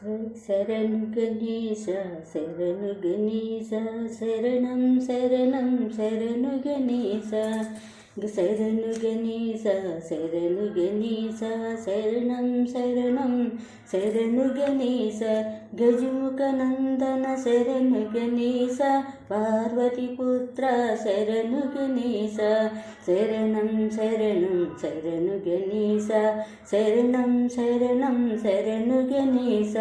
శరణు గణేశ శరణు గణేశ శరణం శరణం శరణు గణేశ శరణు గణేశ శరణు గణేశ శరణం శరణం శరణు గణేశ గజముఖ నందన శరణు గణేశ పార్వతీపుత్ర శరణు గణేశ శరణం శరణం శరణు గణేశ శరణం శరణం శరణు గణేశ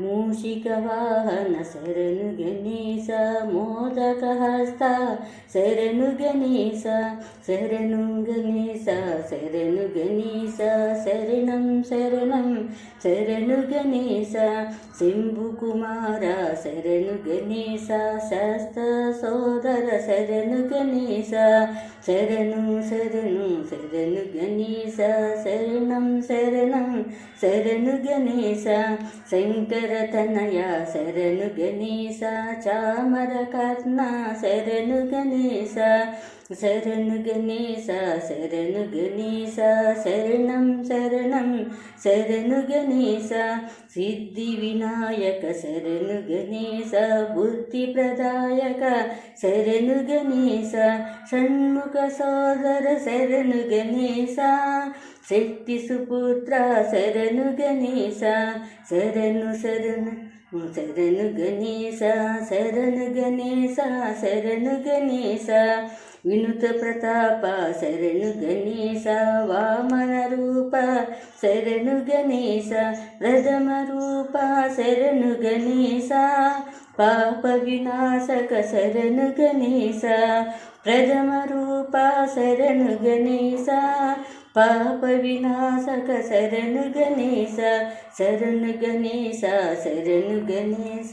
మూషిక వాహన శరణు గణేశ మోదక హస్త శరణు గణేశ శరణు గణేశ శరణు గణేశ శరణం శరణం శరణు గణేశ శంభు కుమార శరణు గణేశ శాస్త్ర సోదర శరణు గణేశ శరణు శరణు శరణు గణేశ శరణం శరణం శరణు గణేశ శంకర తనయ శరణు గణేశ చామర కర్ణ శరణు గణేశ శరణు గణేశ శరణు గణేశ శరణం శరణం శరణు గణేశ సిద్ధి వినాయక శరణు గణేశ బుద్ధి ప్రదాయక శరణు గణేశ షణ్ముఖ సోదర శరణు గణేశ శక్తి సుపుత్ర శరణు గణేశ శరణు శరణు శరణు గణేశ శరణు గణేశ శరణు గణేశ వినుత ప్రతాప శరణు గణేశ వామన రూప శరణు గణేశ ప్రథమ రూప శరణు గణేశ పాప వినాశక శరణు గణేశ ప్రథమ రూప శరణు గణేశ పాప వినాశక శరణు గణేశ శరణు గణేశ శరణు గణేశ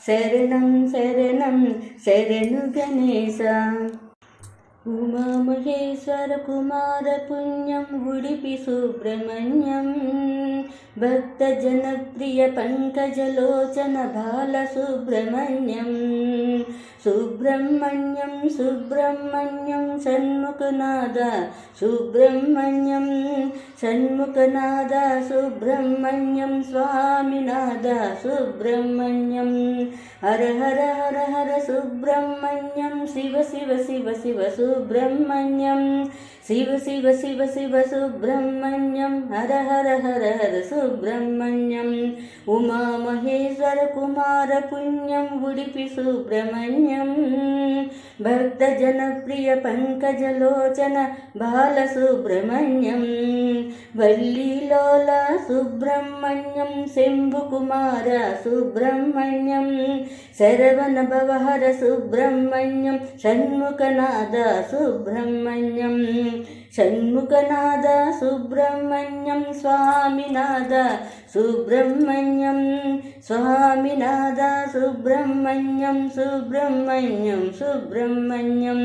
శరణం శరణం శరణు గణేశ ఉమా మహేశ్వర కుమార పుణ్యం ఉడిపి సుబ్రహ్మణ్యం భక్త జనప్రియ పంకజలోచన బాల సుబ్రహ్మణ్యం సుబ్రహ్మణ్యం సుబ్రహ్మణ్యం షణ్ముఖనాద సుబ్రహ్మణ్యం షణ్ముఖనాద సుబ్రహ్మణ్యం స్వామినాథ సుబ్రహ్మణ్యం హర హర హర హర సుబ్రహ్మణ్యం శివ శివ శివ శివ సుబ్రహ్మణ్యం శివ శివ శివ శివ సుబ్రహ్మణ్యం హర హర హర హర సుబ్రహ్మణ్యం ఉమా మహేశ్వర కుమార పుణ్యం ఉడిపి సుబ్రహ్మణ్యం భక్త జనప్రియ పంకజలోచన బాల సుబ్రహ్మణ్యం వల్లీలోల సుబ్రహ్మణ్యం శంభు కుమార సుబ్రహ్మణ్యం శరవణ భవహర సుబ్రహ్మణ్యం షణ్ముఖనాద సుబ్రహ్మణ్యం షణ్ముఖనాద సుబ్రహ్మణ్యం స్వామినాథ సుబ్రహ్మణ్యం స్వామినాథ సుబ్రహ్మణ్యం సుబ్రహ్మణ్యం సుబ్రహ్మణ్యం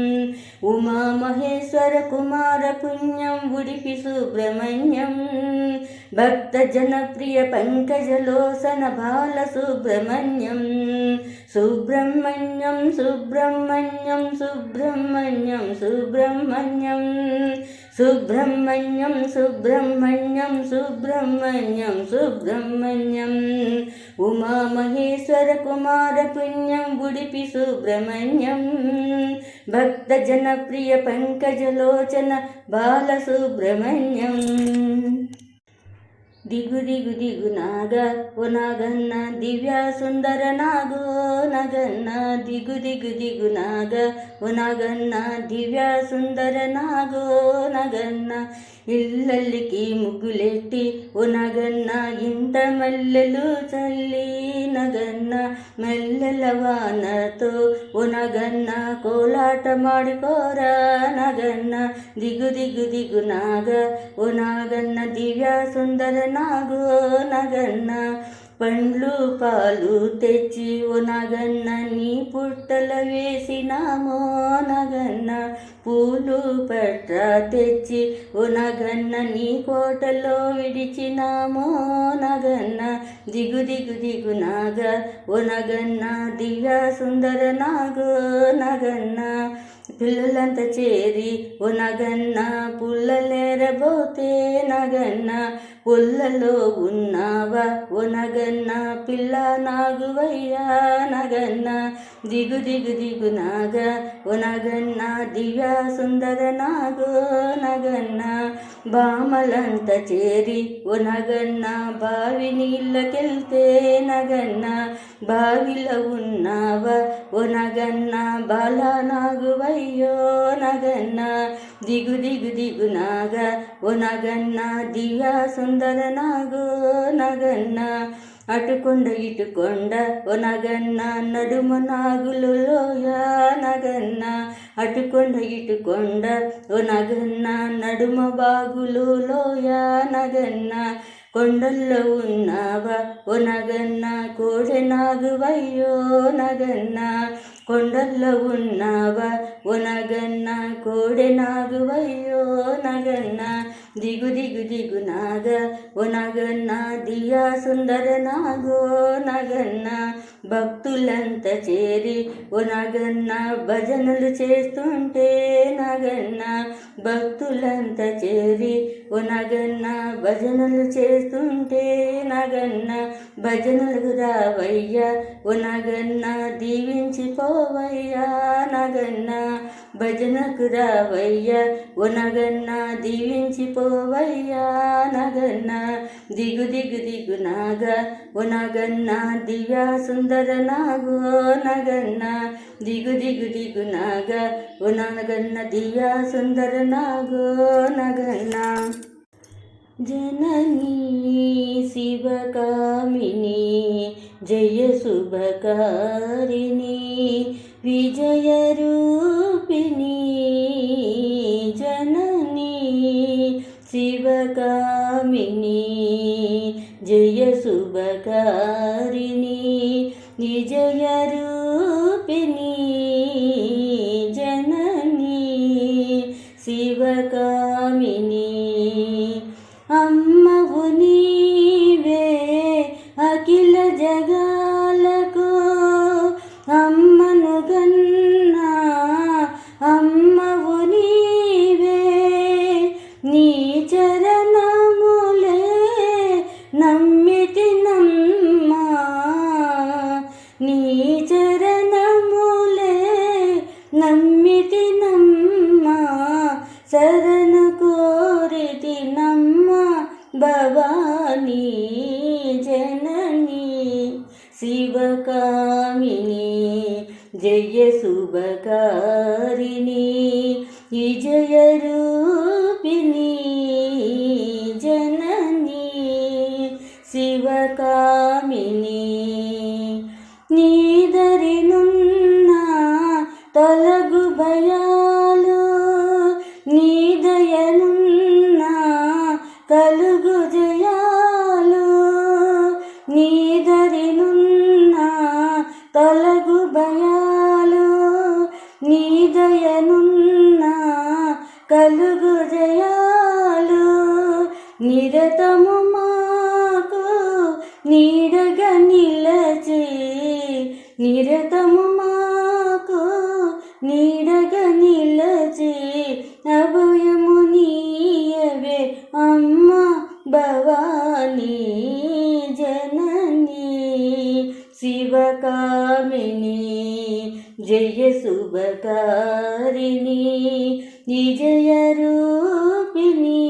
ఉమా మహేశ్వర కుమార పుణ్యం ఉడిపి సుబ్రహ్మణ్యం భక్త జనప్రియ పంకజలోచన బాల సుబ్రహ్మణ్యం సుబ్రహ్మణ్యం సుబ్రహ్మణ్యం సుబ్రహ్మణ్యం సుబ్రహ్మణ్యం సుబ్రహ్మణ్యం సుబ్రహ్మణ్యం సుబ్రహ్మణ్యం సుబ్రహ్మణ్యం ఉమా మహేశ్వర కుమార పుణ్యం ఉడిపి సుబ్రహ్మణ్యం భక్త జనప్రియ పంకజలోచన బాల సుబ్రహ్మణ్యం దిగు దిగు దిగు నాగ ఓ నాగన్న దివ్య సుందర నాగో నగన్న దిగు దిగు దిగు నాగ ఓ నాగన్న దివ్య సుందర నాగో నగన్న ఇల్లల్లికి ముగ్గులెట్టి ఓ నగన్న ఇంత మల్లెలు చల్లి నగన్న మెల్లెల వానతో ఓ నగన్న కోలాట మాడుకోరా నగన్న దిగు దిగు దిగు నాగ ఓ నాగన్న దివ్య సుందర నాగో నగన్న పండ్లు పాలు తెచ్చి ఓ నగన్న నీ పుట్టల వేసినామో నగన్న పూలు పట్ట తెచ్చి ఓ నగన్న నీ కోటలో విడిచినామో నగన్న దిగు దిగు దిగు నాగ ఓ నగన్న దివ్య సుందర నాగో నగన్న పిల్లలంతా చేరి ఓ నగన్న పుల్లలేరబోతే నగన్న పొల్లలో ఉన్నావా ఒనగన్న పిల్ల నాగువయ్యా నగన్న దిగు దిగు దిగు నాగ ఒనగన్న దివ్య సుందర నాగో నగన్న బామలంత చేరి ఒనగన్న బావి నీళ్ళకెళ్తే నగన్న బావిలో ఉన్నావా ఒనగన్న బాల నాగువయ్యో నగన్న దిగు దిగు దిగు నాగ ఒనగన్న దివ్య సుందర నాగో నగన్న అటుకొండ ఇటుకొండ ఒనగన్న నడుమ నాగులు లోయ నగన్న అటుకొండ ఇటుకొండ ఒనగన్న నడుమ బాగులు లోయ నగన్న కొండల్లో ఉన్నావా ఒనగన్న కోడె నాగువయ్యో నగన్న కొండల్లో ఉన్నావా ఒనగన్న కోడె నాగువయ్యో నగన్న దిగు దిగు దిగు నాగ ఒనగన్న దియా సుందర నాగో నగన్న భక్తులంత చేరి ఒనగన్న భజనలు చేస్తుంటే నగన్న భక్తులంత చేరి ఒనగన్న భజనలు చేస్తుంటే నగన్న భజనలకు రావయ్యా ఒనగన్న దీవించిపోవయ్యా నగన్న భజనకు రావయ్యా ఒనగన్న దీవించిపోవయ్యా నగన్న దిగు దిగు దిగు నాగ ఒనగన్న దివ్య సుందర నాగో నగన్న దిగు దిగు దిగు నాగ ఒనగన్న దివ్య సుందర నాగో నగన్న జననీ శివకామిని జయ శుభకారిణి విజయ రూపిణి జననీ శివకామిని జయ శుభకారిణి విజయ రూపిణి జననీ శివకామిని అమ్మవు నీవే అఖిల జగాలకు అమ్మను గన్నా అమ్మవు నీవే నీ చరణములే నమ్మితి నమ్మా నీ చరణములే నమ్మితి నమ్మా శరణు కోరితి నమ్మ భవానీ జననీ శివకామిని జయ శుభకారిణి విజయ రూపిణి జననీ శివకామిని నీదరినున్న తొలగు భయాలు నీ దయనున్న కలుగు జయాలు నీదరినున్న తొలగు భయాలు నీ దయనున్న కలుగు జయాలు నిరతము మాకు నీడగా నిలచి నిరతము మాకు నీడగా నిలచి అభయము నీయవే అమ్మ భవానీ జననీ శివకామిని జయ శుభకారిణి విజయ రూపిణి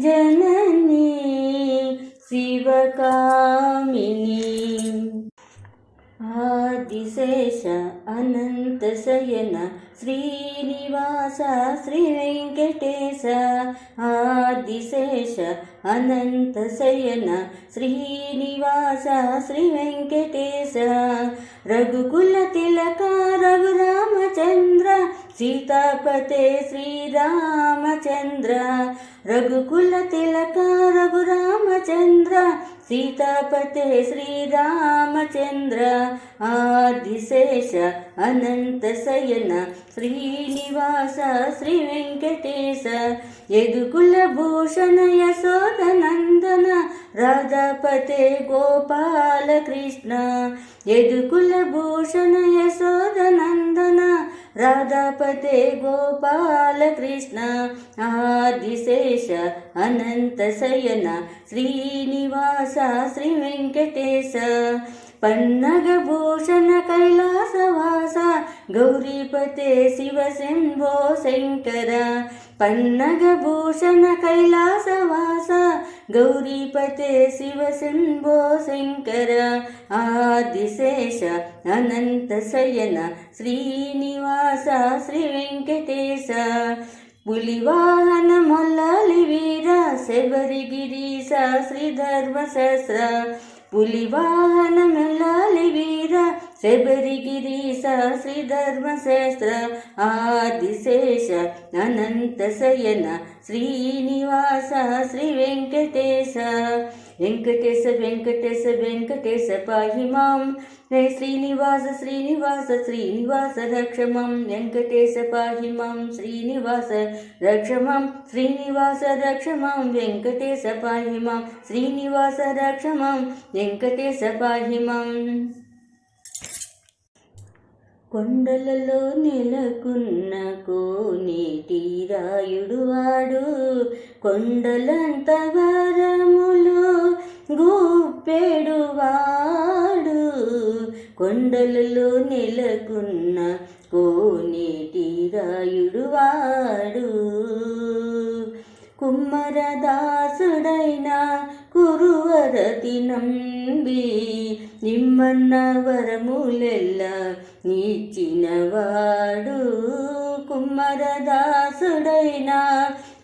జననీ శివకామిని ఆదిశేష అనంత శయన శ్రీనివాస శ్రీ వెంకటేశ ఆదిశేష అనంత శయన శ్రీనివాస శ్రీ వెంకటేశ రఘుకుల తిలక రఘురామచంద్ర సీతాపతే శ్రీరామచంద్ర రఘుకుల తిలక రఘురామచంద్ర సీతాపతే శ్రీరామచంద్ర ఆదిశేష అనంత శయన శ్రీనివాస శ్రీ వెంకటేశ యదుకుల భూషణ యశోదనందన రాధాపతే గోపాల కృష్ణ యదుకుల భూషణ యశోదనందన రాధాపతే గోపాల కృష్ణ ఆదిశేష అనంత శయన శ్రీనివాస శ్రీ వెంకటేశ పన్నగ భూషణ కైలాసవాస గౌరీపతే శివ శంభో శంకర పన్నగ భూషణ కైలాసవాస గౌరీపతే శివ శంభో శంకర ఆదిశేష అనంత శయన శ్రీనివాస శ్రీ వెంకటేశ పులివాహన మొల్లాలి వీర శబరిగిరీశ శ్రీధర్మశస్త్ర పులివాహన మొల్లాలి వీర శబరిగిరీశ శ్రీధర్మశస్త్ర ఆదిశేష అనంత శయన శ్రీనివాస శ్రీ వెంకటేశ వెంకటేశ వెంకటేశ వెంకటేశ పాహి మాం హే శ్రీనివాస శ్రీనివాస శ్రీనివాస రక్షమం వెంకటేశ పాహి మాం శ్రీనివాస రక్షమం శ్రీనివాస రక్షమం వెంకటేశ పాహి మాం శ్రీనివాస రక్షమం వెంకటేశ పాహి మాం కొండలలో నెలకున్న కోనేటి రాయుడు వాడు కొండలంత వరములు గూపెడు వాడు కొండలలో నెలకున్న కోనేటి రాయుడు వాడు కుమ్మరదాసుడైన కురువరతి నంబి నిమ్మన్న వరములెల్ల నీచినవాడు కుమ్మరదాసుడైన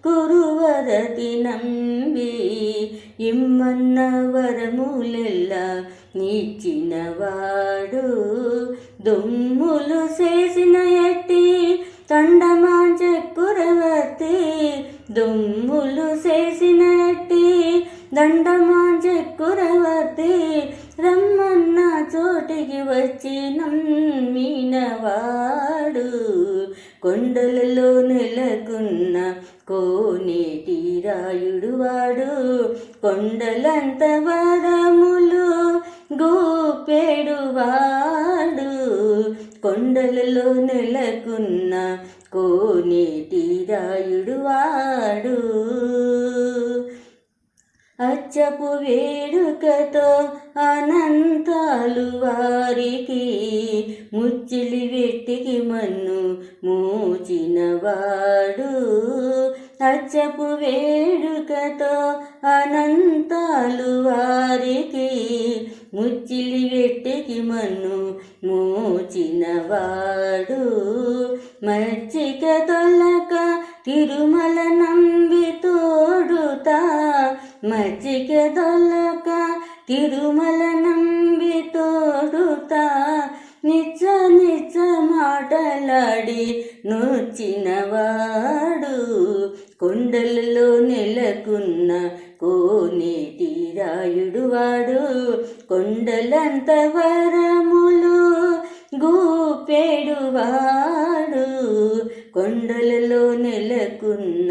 కురువరతి నంబి ఇమ్మన్న వరములెల్ల నీచినవాడు దుమ్ములు చేసిన ఎట్టి దండమాంచెక్కురవర్తి దుమ్ములు చేసినట్టి దండమాంచెక్కురవర్తి రమ్మన్న చోటికి వచ్చి నమ్మినవాడు కొండలలో నెలకున్న కోనేటి రాయుడు వాడు కొండలంత వరములు గూపెడు వాడు కొండలలో నెలకున్న కోనేటి రాయుడు వాడు అచ్చపు వేడుకతో అనంతాలు వారికి ముచ్చిలి వెట్టికి మన్ను మూచినవాడు అచ్చపు వేడుకతో అనంతాలు వారికి ముచ్చిలి వెట్టికి మన్ను మూచినవాడు మచ్చిక తొలక తిరుమల నంబి తోడుతా మచ్చిక తొలక తిరుమల నంబి తోడుతా నిచ్చ నిచ్చ మాటలాడి నొచ్చినవాడు కొండలలో నెలకున్న కోనేటి రాయుడు వాడు కొండలంత వరములు గూపెడు వాడు కొండలలో నెలకున్న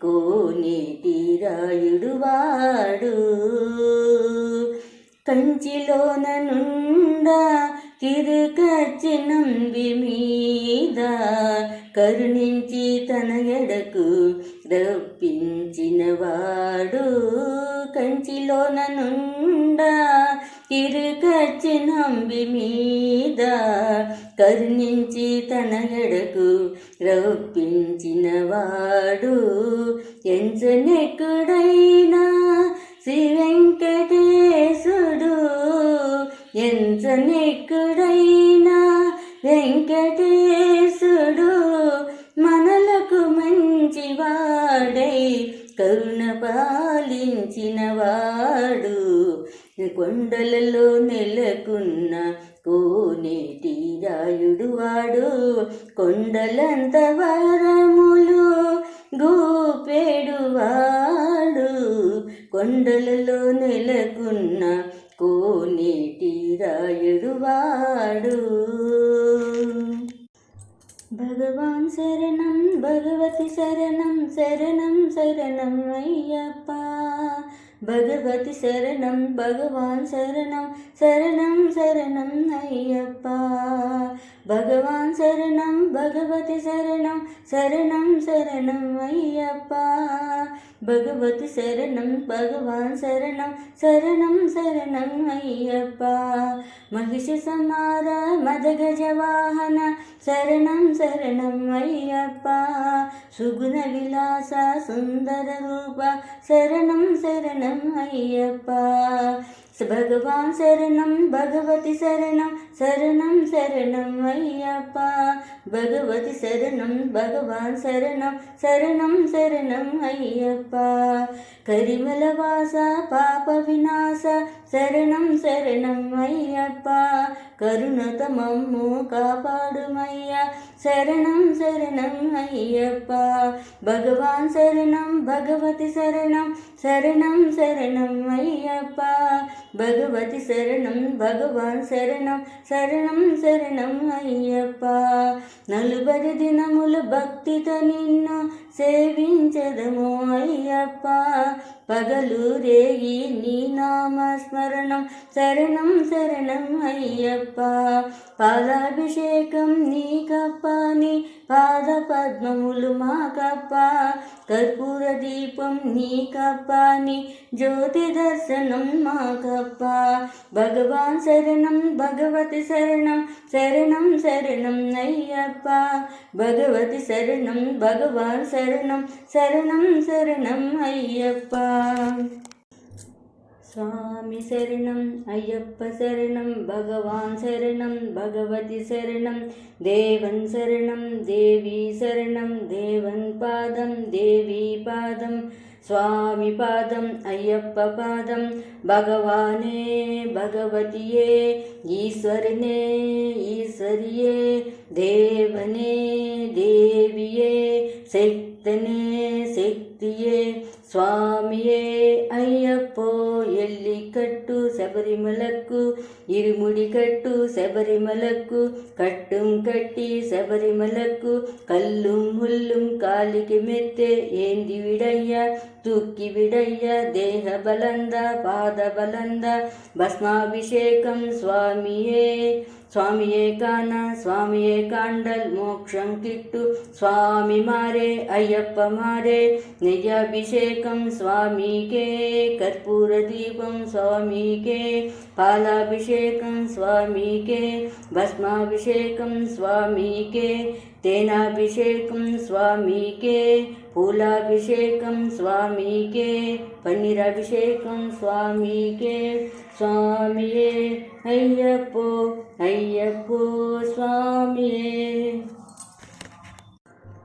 కోనేటి రాయుడు వాడు కంచిలోన నుండా కిరుకచ్చి నంబి మీద కరుణించి తన ఎడకు రప్పించినవాడు కంచిలోన నుండా కిరుకచ్చి నంబి మీద కరుణించి తన ఎడకు రప్పించినవాడు ఎంచనెక్కుడైనా శ్రీ వెంకటేశుడు ఎంచనెక్కుడైనా వెంకటేశుడు మనలకు మంచివాడై కరుణ పాలించినవాడు కొండలలో నెలకున్న కోనేటి రాయుడు వాడు కొండలంత వరములు గూపెడు వాడు కొండలలో నెలకున్న కోనేటి రాయుడు వాడు. భగవాన్ శరణం భగవతి శరణం శరణం శరణం అయ్యప్ప. భగవతి శరణం భగవాన్ శరణం శరణం శరణం అయ్యప్ప. భగవాన్ శరణం భగవతి శరణం శరణం శరణం అయ్యప్ప. భగవతి శరణం భగవాన్ శరణం శరణం శరణం అయ్యప్ప. మహిషి సమార మదగజ వాహన శరణం శరణం అయ్యప్ప. సుగుణ విలాస సుందర రూప శరణం శరణం అయ్యప్ప. భగవాన్ శరణం భగవతి శరణం శరణం శరణం అయ్యప్ప. భగవతి శరణం భగవాన్ శరణం శరణం శరణం అయ్యప్ప. కరిమల వాస పాప వినాశ శరణం శరణం అయ్యప్ప. కరుణత మమ్ము కాపాడుమయ్యా శరణం శరణం అయ్యప్ప. భగవాన్ శరణం భగవతి శరణం శరణం శరణం అయ్యప్ప. భగవతి శరణం భగవాన్ శరణం శరణం శరణం అయ్యప్ప. నలుబరి దినములు భక్తితో నిన్ను సేవించదము అయ్యప్ప. పగలు రేయి నీ నామస్మరణం శరణం శరణం అయ్యప్ప. పాలాభిషేకం నీకప్ప నీ పాద పద్మములు మాకప్ప. కర్పూర దీపం నీకప్ప నీ జ్యోతి దర్శనం మాకప్ప. భగవాన్ శరణం భగవతి శరణం శరణం శరణం అయ్యప్ప. భగవతి శరణం భగవాన్ శరణం శరణం శరణం అయ్యప్ప. స్వామి శరణం అయ్యప్ప శరణం భగవాన్ శరణం భగవతి శరణం దేవన్ శరణం దేవి శరణం దేవన్ పాదం దేవి పాదం స్వామి పాదం అయ్యప్ప పాదం. భగవానే భగవతియే ఈశ్వరనే ఈశ్వరియే దేవనే దేవియే శక్తనే శక్తియే స్వామియే అయ్యప్పో. ఎల్లికట్టు శబరిమలకు ఇరుముడి కట్టు శబరిమలకు కట్టుం కట్టి శబరిమలకు కల్లుం ముల్లుం కాలికి మెత్తే ఏంది విడయ్య తూక్కి విడయ్య దేహ బలంద పాద బలంద భస్మాభిషేకం స్వామియే స్వామియే కాన స్వామియే కాండల్ మోక్షం కిట్టు స్వామి మారే అయ్యప్ప మారే. నెయ్యాభిషేకం స్వామికే కర్పూర దీపం స్వామికే పాలాభిషేకం స్వామికే భస్మాభిషేకం స్వామికే తేనాభిషేకం స్వామికే పూలాభిషేకం స్వామికే పన్నీరాభిషేకం స్వామికే. స్వామియే అయ్యప్పో అయ్యప్పో స్వామియే.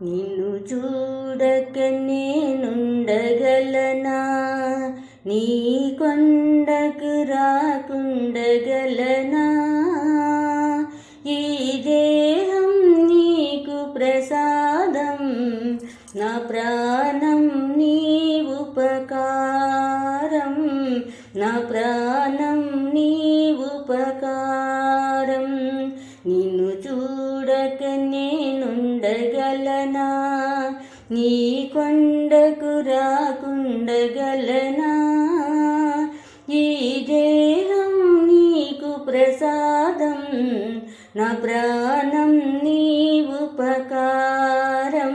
నిన్ను చూడక నేనుండగలనా నీ కొండకు రాకుండగలనా. ఈ దేహం నీకు ప్రసాదం నా ప్రాణం నీ ఉపకారం నా ప్రాణం నీ ఉపకారం. నిన్ను చూడక నేనుండగలనా నీ కొండకు రాకుండగలనా. ఈ దేహం నీకు ప్రసాదం నా ప్రాణం నీ ఉపకారం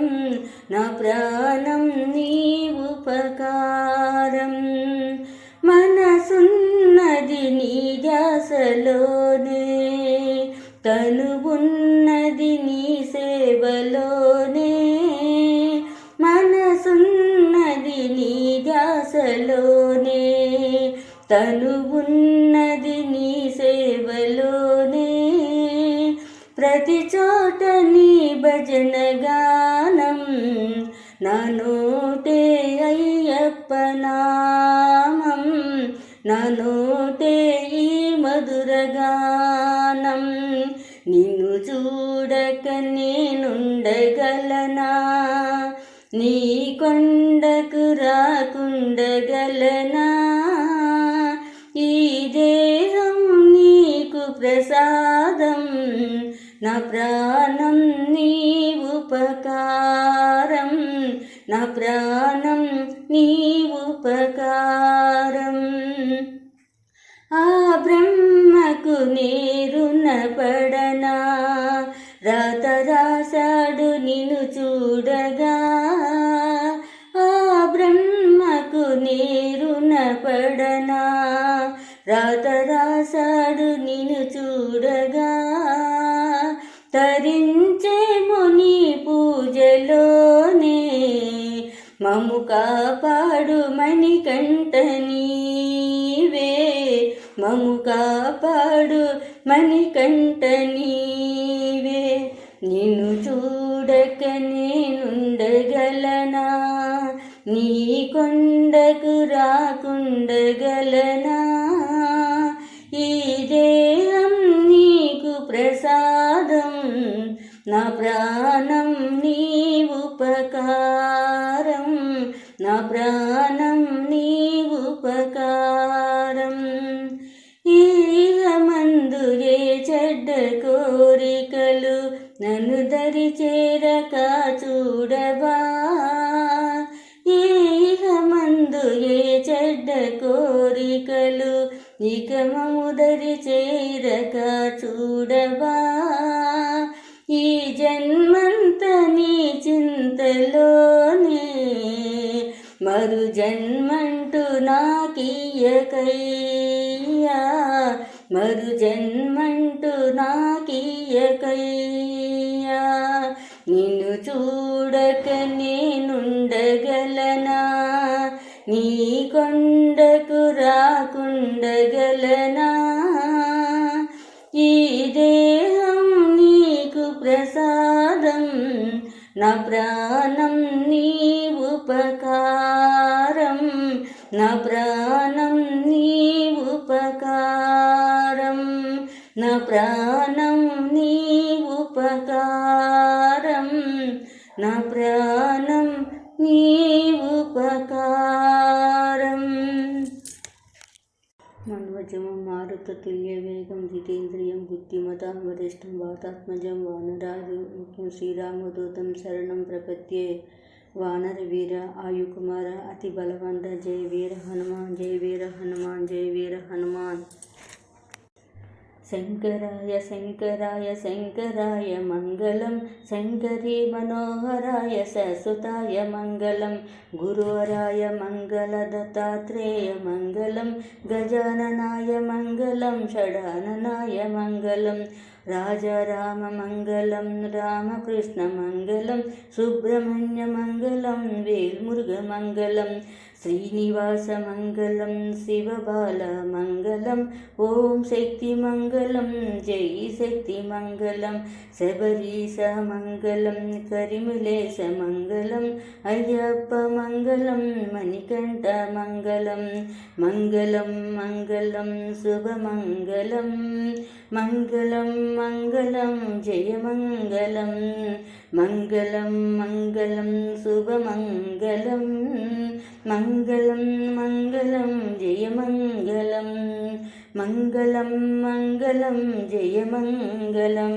నా ప్రాణం నీ ఉపకారం. మనసున్నది నీ ధ్యాసలోనే తనువున్నది నీ సేవలోనే. మనసున్నది నీ ధ్యాసలోనే తనువున్నది నీ సేవలోనే. ప్రతి చోట నీ భజన గానం నా నోటే అయ్యప్ప నామం నా నోటే ఈ మధుర గానం. నిన్ను చూడక నేనుండగలనా నీ కొండకు రాకుండగలనా. ఈ ప్రసాదం నా ప్రాణం నీ ఉపకారం నా ప్రాణం నీ ఉపకారం ఆ బ్రహ్మకు నేరున పడనా రాత రాశాడు నిన్ను చూడగా ఆ బ్రహ్మకు నేరున పడనా రాత రాశాడు నిన్ను చూడగా తరించే ముని పూజలోనే మము కాపాడు మణికంఠ నీవే మము కాపాడు మణికంఠ నీవే నిన్ను చూడక నేనుండగలనా నీ కొండకు రాకుండగలనా ఈ దేహం నీకు ప్రసాదం నా ప్రాణం నీ ఉపకారం నా ప్రాణం నీ ఉపకారం ఈహమందు ఏ చెడ్డ కోరికలు నన్ను దరి చేరక చూడవా ఈహమందు ఏ చెడ్డ కోరికలు ఇక మముదరి చేరక చూడవా ఈ జన్మంత నీ చింతలోనే మరు జన్మంటూ నాకియ్యకయ్యా మరు జన్మంటూ నాకియ్యకయ్యా నిన్ను చూడక నేనుండగలనా నీ కొండకు రాకుండగలనా ఈ దేహం నీకు ప్రసాదం నా ప్రాణం నీ ఉపకారం నా ప్రాణం నీ ఉపకారం నా ప్రాణం నీ ఉపకారం నా ప్రాణం నీ ఉపకారం మన్వజమం మారుతతుల్యవేగం జితేంద్రియం బుద్ధిమతాం వరిష్టం వాతాత్మజం వానరాజు శ్రీరామదూతం శరణం ప్రపద్యే వానర వీర ఆయుకుమార అతి బలవంత జయ వీర హనుమాన్ జయ వీర హనుమాన్ జయ వీర హనుమాన్ శంకరాయ శంకరాయ శంకరాయ మంగళం శంకరీ మనోహరాయ ససుతాయ మంగళం గురువరాయ మంగళ దత్తాత్రేయ మంగళం గజాననాయ మంగళం షడాననాయ మంగళం రాజారామ మంగళం రామకృష్ణ మంగళం సుబ్రహ్మణ్య మంగళం వేల్మురుగ మంగళం శ్రీనివాస మంగళం శివబాల మంగళం ఓం శక్తి మంగళం జై శక్తి మంగళం శబరీశ మంగళం కరిమిలేశ మంగళం అయ్యప్ప మంగళం మణికంఠ మంగళం మంగళం మంగళం శుభమంగళం మంగళం మంగళం జయమంగళం మంగళం మంగళం శుభమంగళం మంగళం మంగళం జయమంగళం మంగళం మంగళం జయమంగళం